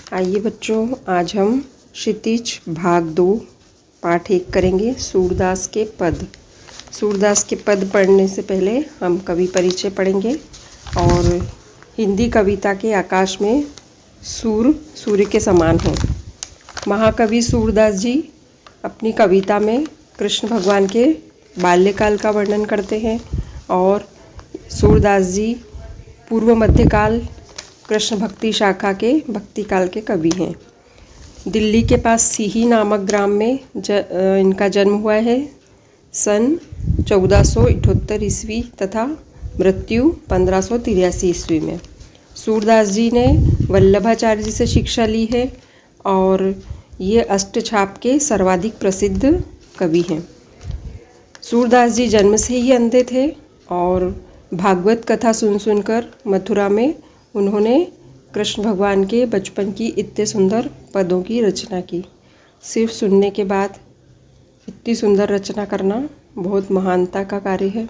आइए बच्चों, आज हम क्षितिज भाग 2 पाठ 1 करेंगे। सूरदास के पद। सूरदास के पद पढ़ने से पहले हम कवि परिचय पढ़ेंगे। और हिंदी कविता के आकाश में सूर्य के समान हैं। महाकवि सूरदास जी अपनी कविता में कृष्ण भगवान के बाल्यकाल का वर्णन करते हैं। और सूरदास जी पूर्व मध्यकाल कृष्ण भक्ति शाखा के भक्ति काल के कवि हैं। दिल्ली के पास सीही नामक ग्राम में इनका जन्म हुआ है सन 1478 ईस्वी तथा मृत्यु 1583 ईस्वी में। सूरदास जी ने वल्लभाचार्य जी से शिक्षा ली है और ये अष्टछाप के सर्वाधिक प्रसिद्ध कवि हैं। सूरदास जी जन्म से ही अंधे थे और भागवत कथा सुनकर मथुरा में उन्होंने कृष्ण भगवान के बचपन की इतने सुंदर पदों की रचना की। सिर्फ सुनने के बाद इतनी सुंदर रचना करना बहुत महानता का कार्य है।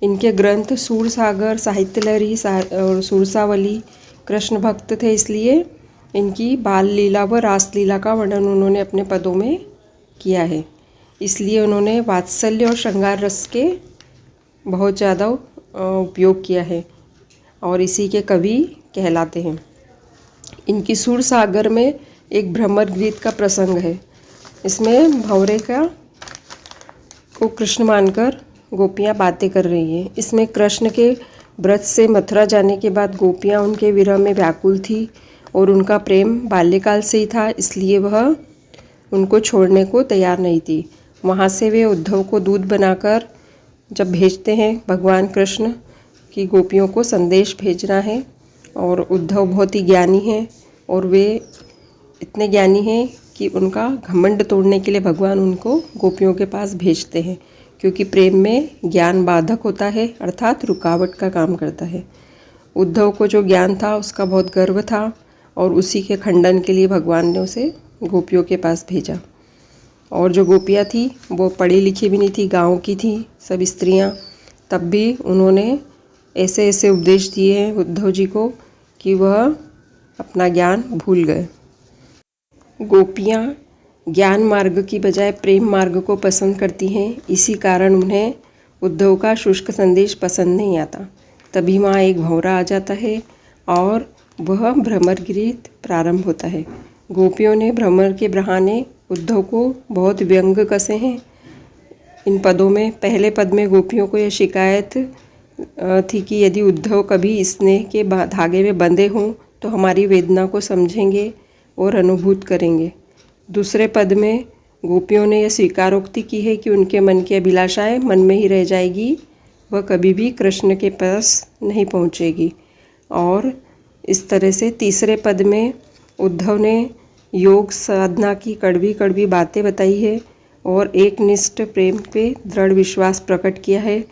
इनके ग्रंथ सूरसागर, साहित्य लहरी और सूरसावली कृष्ण भक्त थे, इसलिए इनकी बाल लीला व रास लीला का वर्णन उन्होंने अपने पदों में किया है। इसलिए उन्होंने वात्सल्य और श्रृंगार रस के बहुत ज़्यादा उपयोग किया है और इसी के कवि कहलाते हैं। इनकी सूरसागर में एक भ्रमर गीत का प्रसंग है। इसमें भंवरे को कृष्ण मानकर गोपियाँ बातें कर रही हैं। इसमें कृष्ण के व्रत से मथुरा जाने के बाद गोपियाँ उनके विरह में व्याकुल थी और उनका प्रेम बाल्यकाल से ही था, इसलिए वह उनको छोड़ने को तैयार नहीं थी। वहाँ से वे उद्धव को दूध बनाकर जब भेजते हैं भगवान कृष्ण की गोपियों को संदेश भेजना है। और उद्धव बहुत ही ज्ञानी हैं और वे इतने ज्ञानी हैं कि उनका घमंड तोड़ने के लिए भगवान उनको गोपियों के पास भेजते हैं, क्योंकि प्रेम में ज्ञान बाधक होता है, अर्थात रुकावट का काम करता है। उद्धव को जो ज्ञान था उसका बहुत गर्व था और उसी के खंडन के लिए भगवान ने उसे गोपियों के पास भेजा। और जो गोपियाँ थी वो पढ़ी लिखी भी नहीं थी, गाँव की थी सब स्त्रियाँ। तब भी उन्होंने ऐसे ऐसे उपदेश दिए हैं उद्धव जी को कि वह अपना ज्ञान भूल गए। गोपियाँ ज्ञान मार्ग की बजाय प्रेम मार्ग को पसंद करती हैं, इसी कारण उन्हें उद्धव का शुष्क संदेश पसंद नहीं आता। तभी वहाँ एक भंवरा आ जाता है और वह भ्रमर गीत प्रारंभ होता है। गोपियों ने भ्रमर के बहाने उद्धव को बहुत व्यंग कसे हैं। इन पदों में पहले पद में गोपियों को यह शिकायत थी कि यदि उद्धव कभी स्नेह के धागे में बंधे हों तो हमारी वेदना को समझेंगे और अनुभूत करेंगे। दूसरे पद में गोपियों ने यह स्वीकारोक्ति की है कि उनके मन की अभिलाषाएं मन में ही रह जाएगी, वह कभी भी कृष्ण के पास नहीं पहुंचेगी। और इस तरह से तीसरे पद में उद्धव ने योग साधना की कड़वी कड़वी बातें बताई है और एक निष्ठ प्रेम पे दृढ़ विश्वास प्रकट किया है।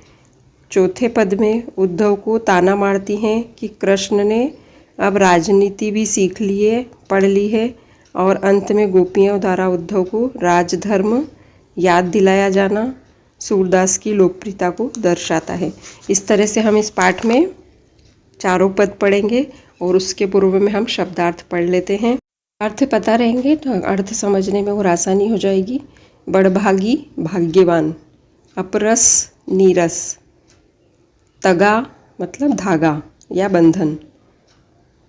चौथे पद में उद्धव को ताना मारती हैं कि कृष्ण ने अब राजनीति भी सीख ली है, पढ़ ली है। और अंत में गोपियों द्वारा उद्धव को राजधर्म याद दिलाया जाना सूरदास की लोकप्रियता को दर्शाता है। इस तरह से हम इस पाठ में चारों पद पढ़ेंगे और उसके पूर्व में हम शब्दार्थ पढ़ लेते हैं। अर्थ पता रहेंगे तो अर्थ समझने में और आसानी हो जाएगी। बड़भागी भाग्यवान, अपरस नीरस, तगा मतलब धागा या बंधन,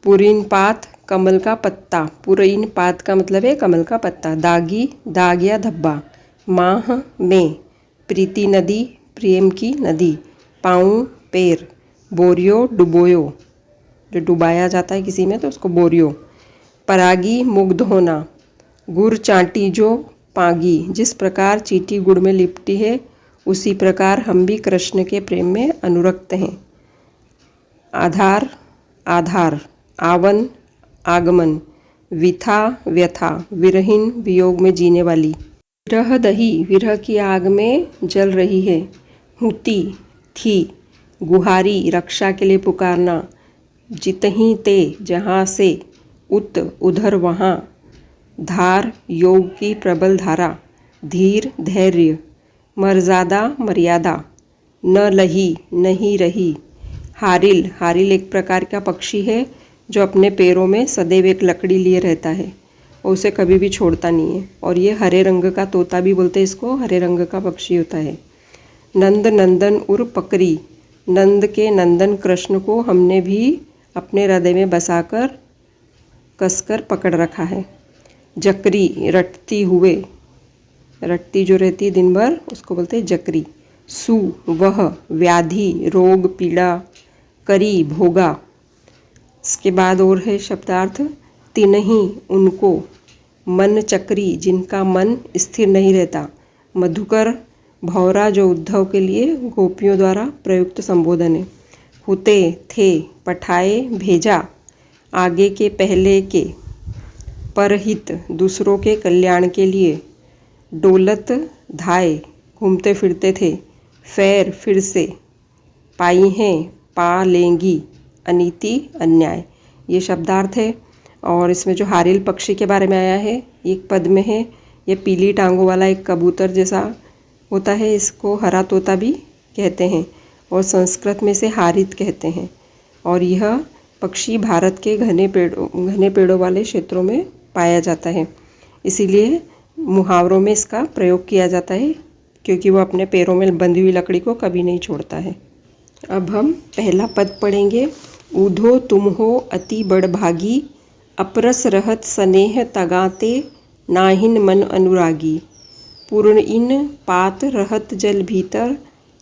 पुरीन पात कमल का पत्ता, पुरीन पात का मतलब है कमल का पत्ता, दागी दाग या धब्बा, माह में, प्रीति नदी प्रेम की नदी, पाँव पैर, बोरियो डुबोयो जो डुबाया जाता है किसी में तो उसको बोरियो, परागी मुग्ध होना, गुड़ चाटी जो पागी, जिस प्रकार चींटी गुड़ में लिपटी है उसी प्रकार हम भी कृष्ण के प्रेम में अनुरक्त हैं। आधार आधार, आवन आगमन, विथा व्यथा, विरहीन वियोग में जीने वाली, विरह दही विरह की आग में जल रही है, हुती थी, गुहारी रक्षा के लिए पुकारना, जितहीं ते जहाँ से, उत उधर वहाँ, धार योग की प्रबल धारा, धीर धैर्य, मर्यादा मर्यादा, न लही नहीं रही, हारिल हारिल एक प्रकार का पक्षी है जो अपने पैरों में सदैव एक लकड़ी लिए रहता है और उसे कभी भी छोड़ता नहीं है। और ये हरे रंग का तोता भी बोलते हैं इसको, हरे रंग का पक्षी होता है। नंद नंदन उर पकड़ी, नंद के नंदन कृष्ण को हमने भी अपने हृदय में बसाकर कसकर पकड़ रखा है। जकरी रटती हुए, रटती जो रहती है दिन भर उसको बोलते हैं जकरी। सु वह व्याधि रोग पीड़ा, करी भोगा। इसके बाद और है शब्दार्थ, तिनही उनको, मन चक्री जिनका मन स्थिर नहीं रहता। मधुकर भौरा जो उद्धव के लिए गोपियों द्वारा प्रयुक्त संबोधन है। हुते थे पठाए भेजा, आगे के पहले के, परहित दूसरों के कल्याण के लिए। डोलत धाए घूमते फिरते थे, फैर फिर से, पाई हैं पा लेंगी, अनीति अन्याय। ये शब्दार्थ है। और इसमें जो हारिल पक्षी के बारे में आया है एक पद में है। ये पीली टांगों वाला एक कबूतर जैसा होता है, इसको हरा तोता भी कहते हैं और संस्कृत में से हारित कहते हैं। और यह पक्षी भारत के घने पेड़ों वाले क्षेत्रों में पाया जाता है, इसीलिए मुहावरों में इसका प्रयोग किया जाता है क्योंकि वो अपने पैरों में बंधी हुई लकड़ी को कभी नहीं छोड़ता है। अब हम पहला पद पढ़ेंगे। ऊधो तुम हो अति बड़भागी, अपरस रहत स्नेह तगाते, नाहिन मन अनुरागी। पूर्ण इन पात रहत जल भीतर,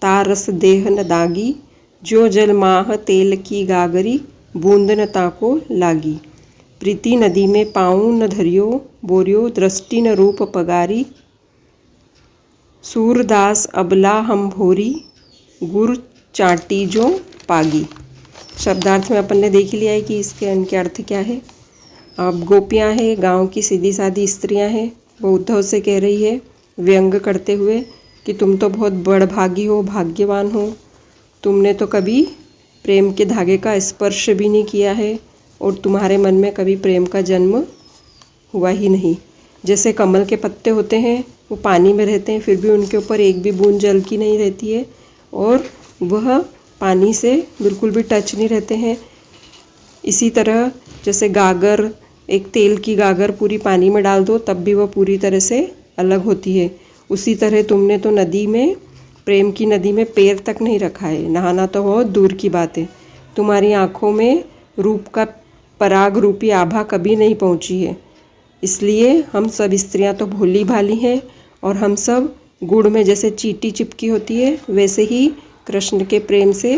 तारस देह न दागी। जो जल माह तेल की गागरी, बूंद न ताको लागी। प्रीति नदी में पाऊँ न धरियो, बोरियो दृष्टि न रूप पगारी। सूरदास अबला हम भोरी, गुर चाटी जो पागी। शब्दार्थ में अपन ने देख लिया है कि इसके इनके अर्थ क्या है। अब गोपियाँ हैं, गांव की सीधी सादी स्त्रियां हैं, वो उद्धव से कह रही है व्यंग करते हुए कि तुम तो बहुत बड़भागी हो, भाग्यवान हो। तुमने तो कभी प्रेम के धागे का स्पर्श भी नहीं किया है और तुम्हारे मन में कभी प्रेम का जन्म हुआ ही नहीं। जैसे कमल के पत्ते होते हैं, वो पानी में रहते हैं फिर भी उनके ऊपर एक भी बूंद जल की नहीं रहती है और वह पानी से बिल्कुल भी टच नहीं रहते हैं। इसी तरह जैसे गागर, एक तेल की गागर पूरी पानी में डाल दो तब भी वह पूरी तरह से अलग होती है, उसी तरह तुमने तो नदी में, प्रेम की नदी में पैर तक नहीं रखा है। नहाना तो बहुत दूर की बात है। तुम्हारी आँखों में रूप का पराग रूपी आभा कभी नहीं पहुँची है। इसलिए हम सब स्त्रियां तो भोली भाली हैं और हम सब गुड़ में जैसे चींटी चिपकी होती है वैसे ही कृष्ण के प्रेम से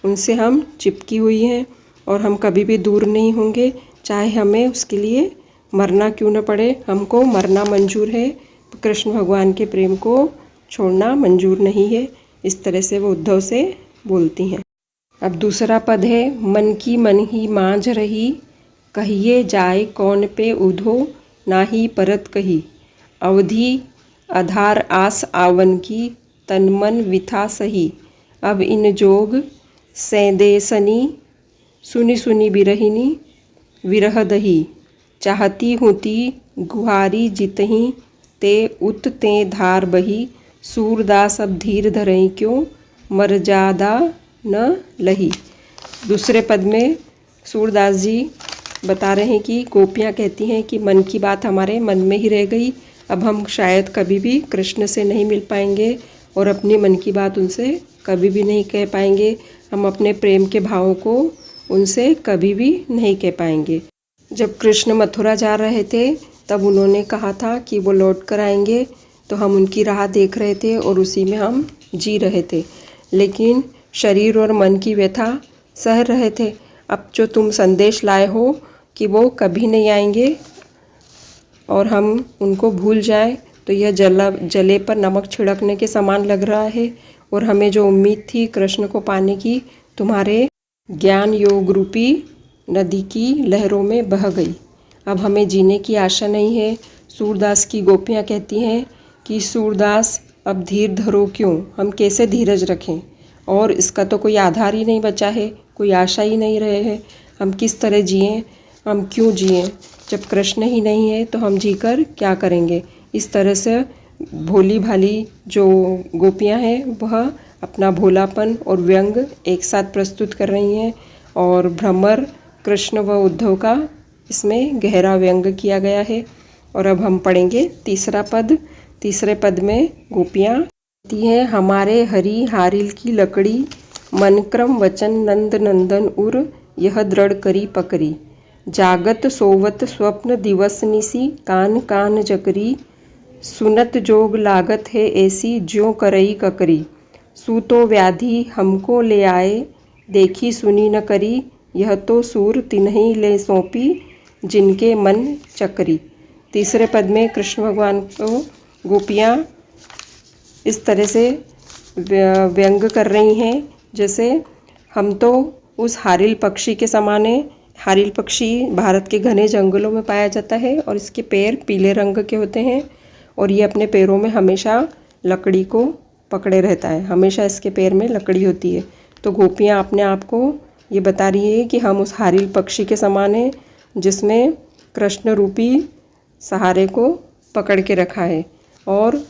उनसे हम चिपकी हुई हैं और हम कभी भी दूर नहीं होंगे, चाहे हमें उसके लिए मरना क्यों न पड़े। हमको मरना मंजूर है, कृष्ण भगवान के प्रेम को छोड़ना मंजूर नहीं है। इस तरह से वो उद्धव से बोलती हैं। अब दूसरा पद है। मन की मन ही मांझ रही, कहिए जाए कौन पे उधो, नाही परत कही। अवधि आधार आस आवन की, तन मन विथा सही। अब इन जोग सैदेसनी, सुनी सुनी बिरहिनी, विरह दही। चाहती होती गुहारी जितही, ते उत ते धार बही। सूरदास अब धीर धरई क्यों, मर्यादा न लही। दूसरे पद में सूरदास जी बता रहे हैं कि गोपियाँ कहती हैं कि मन की बात हमारे मन में ही रह गई, अब हम शायद कभी भी कृष्ण से नहीं मिल पाएंगे और अपनी मन की बात उनसे कभी भी नहीं कह पाएंगे। हम अपने प्रेम के भावों को उनसे कभी भी नहीं कह पाएंगे। जब कृष्ण मथुरा जा रहे थे तब उन्होंने कहा था कि वो लौट कर आएंगे, तो हम उनकी राह देख रहे थे और उसी में हम जी रहे थे, लेकिन शरीर और मन की व्यथा सह रहे थे। अब जो तुम संदेश लाए हो कि वो कभी नहीं आएंगे और हम उनको भूल जाएं, तो यह जले पर नमक छिड़कने के समान लग रहा है और हमें जो उम्मीद थी कृष्ण को पाने की, तुम्हारे ज्ञान योग रूपी नदी की लहरों में बह गई। अब हमें जीने की आशा नहीं है। सूरदास की गोपियाँ कहती हैं कि सूरदास अब धीर धरो क्यों, हम कैसे धीरज रखें, और इसका तो कोई आधार ही नहीं बचा है, कोई आशा ही नहीं रहे हैं। हम किस तरह जिएं, हम क्यों जिएं, जब कृष्ण ही नहीं है तो हम जीकर क्या करेंगे। इस तरह से भोली भाली जो गोपियां हैं वह अपना भोलापन और व्यंग एक साथ प्रस्तुत कर रही हैं और भ्रमर कृष्ण व उद्धव का इसमें गहरा व्यंग किया गया है। और अब हम पढ़ेंगे तीसरा पद। तीसरे पद में गोपियाँ कहती हैं, हमारे हरि हारिल की लकड़ी, मन क्रम वचन नंद नंदन उर, यह दृढ़ करी पकड़ी। जागत सोवत स्वप्न दिवस निसी, कान कान जकरी, सुनत जोग लागत है ऐसी ज्यों करई ककरी। सूतो व्याधि हमको ले आए, देखी सुनी न करी, यह तो सूर तिन्हीं ले सौंपी, जिनके मन चकरी। तीसरे पद में कृष्ण भगवान को गोपियाँ इस तरह से व्यंग कर रही हैं, जैसे हम तो उस हारिल पक्षी के समान हैं। हारिल पक्षी भारत के घने जंगलों में पाया जाता है और इसके पैर पीले रंग के होते हैं और ये अपने पैरों में हमेशा लकड़ी को पकड़े रहता है, हमेशा इसके पैर में लकड़ी होती है। तो गोपियाँ अपने आप को ये बता रही है कि हम उस हारिल पक्षी के समान हैं, जिसमें कृष्ण रूपी सहारे को पकड़ के रखा है और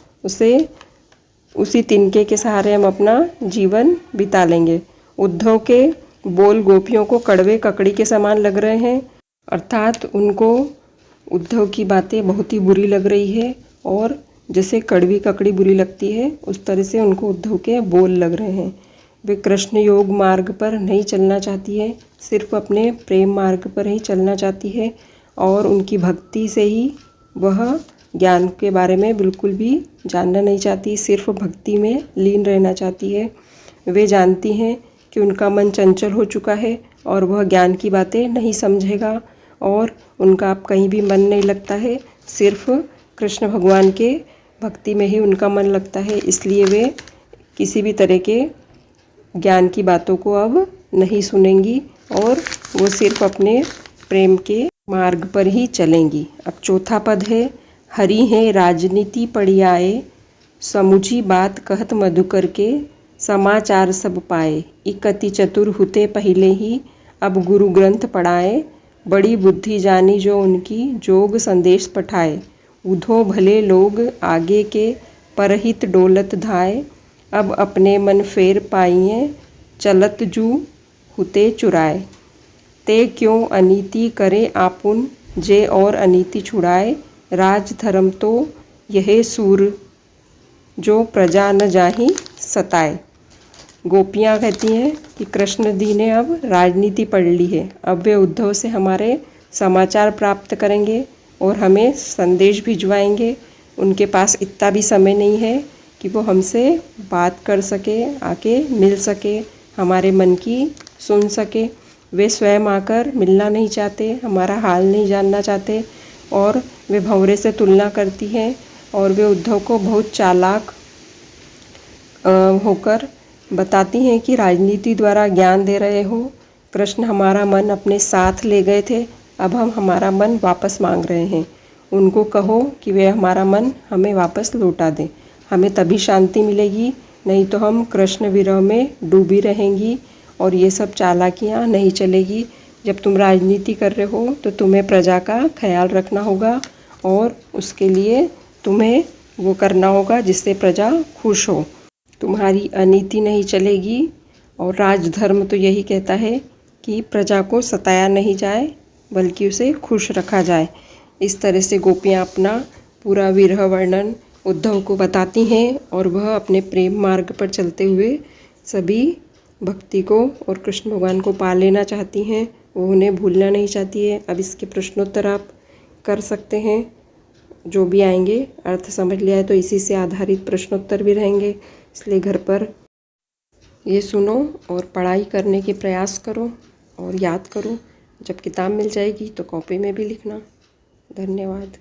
उसी तिनके के सहारे हम अपना जीवन बिता लेंगे। उद्धव के बोल गोपियों को कड़वे ककड़ी के समान लग रहे हैं, अर्थात उनको उद्धव की बातें बहुत ही बुरी लग रही है और जैसे कड़वी ककड़ी बुरी लगती है उस तरह से उनको उद्धव के बोल लग रहे हैं। वे कृष्ण योग मार्ग पर नहीं चलना चाहती है, सिर्फ अपने प्रेम मार्ग पर ही चलना चाहती है और उनकी भक्ति से ही वह ज्ञान के बारे में बिल्कुल भी जानना नहीं चाहती, सिर्फ भक्ति में लीन रहना चाहती है। वे जानती हैं कि उनका मन चंचल हो चुका है और वह ज्ञान की बातें नहीं समझेगा और उनका अब कहीं भी मन नहीं लगता है, सिर्फ कृष्ण भगवान के भक्ति में ही उनका मन लगता है। इसलिए वे किसी भी तरह के ज्ञान की बातों को अब नहीं सुनेंगी और वो सिर्फ अपने प्रेम के मार्ग पर ही चलेंगी। अब चौथा पद है, हरि है राजनीति पढ़ी आए, समुझी बात कहत मधुकर के, समाचार सब पाए, इकति चतुर हुते पहले ही, अब गुरु ग्रंथ पढ़ाए, बड़ी बुद्धि जानी जो उनकी, जोग संदेश पठाए। उधो भले लोग आगे के, परहित डोलत धाए, अब अपने मन फेर पाइए, चलत जू हुते चुराए। ते क्यों अनीति करे आपुन, जे और अनीति छुड़ाए, राज धर्म तो यह सूर, जो प्रजा न जाहि सताए। गोपियाँ कहती हैं कि कृष्ण जी ने अब राजनीति पढ़ ली है, अब वे उद्धव से हमारे समाचार प्राप्त करेंगे और हमें संदेश भिजवाएंगे। उनके पास इतना भी समय नहीं है कि वो हमसे बात कर सके, आके मिल सके, हमारे मन की सुन सके। वे स्वयं आकर मिलना नहीं चाहते, हमारा हाल नहीं जानना चाहते और वे भंवरे से तुलना करती हैं और वे उद्धव को बहुत चालाक होकर बताती हैं कि राजनीति द्वारा ज्ञान दे रहे हो। कृष्ण हमारा मन अपने साथ ले गए थे, अब हम हमारा मन वापस मांग रहे हैं। उनको कहो कि वे हमारा मन हमें वापस लौटा दें, हमें तभी शांति मिलेगी, नहीं तो हम कृष्ण विरह में डूबी रहेंगी और ये सब चालाकियाँ नहीं चलेगी। जब तुम राजनीति कर रहे हो तो तुम्हें प्रजा का ख्याल रखना होगा और उसके लिए तुम्हें वो करना होगा जिससे प्रजा खुश हो। तुम्हारी अनीति नहीं चलेगी और राजधर्म तो यही कहता है कि प्रजा को सताया नहीं जाए बल्कि उसे खुश रखा जाए। इस तरह से गोपियाँ अपना पूरा विरह वर्णन उद्धव को बताती हैं और वह अपने प्रेम मार्ग पर चलते हुए सभी भक्ति को और कृष्ण भगवान को पा लेना चाहती हैं, वो उन्हें भूलना नहीं चाहती है। अब इसके प्रश्नोत्तर आप कर सकते हैं, जो भी आएंगे अर्थ समझ लिया है तो इसी से आधारित प्रश्नोत्तर भी रहेंगे, इसलिए घर पर ये सुनो और पढ़ाई करने के प्रयास करो और याद करो। जब किताब मिल जाएगी तो कॉपी में भी लिखना। धन्यवाद।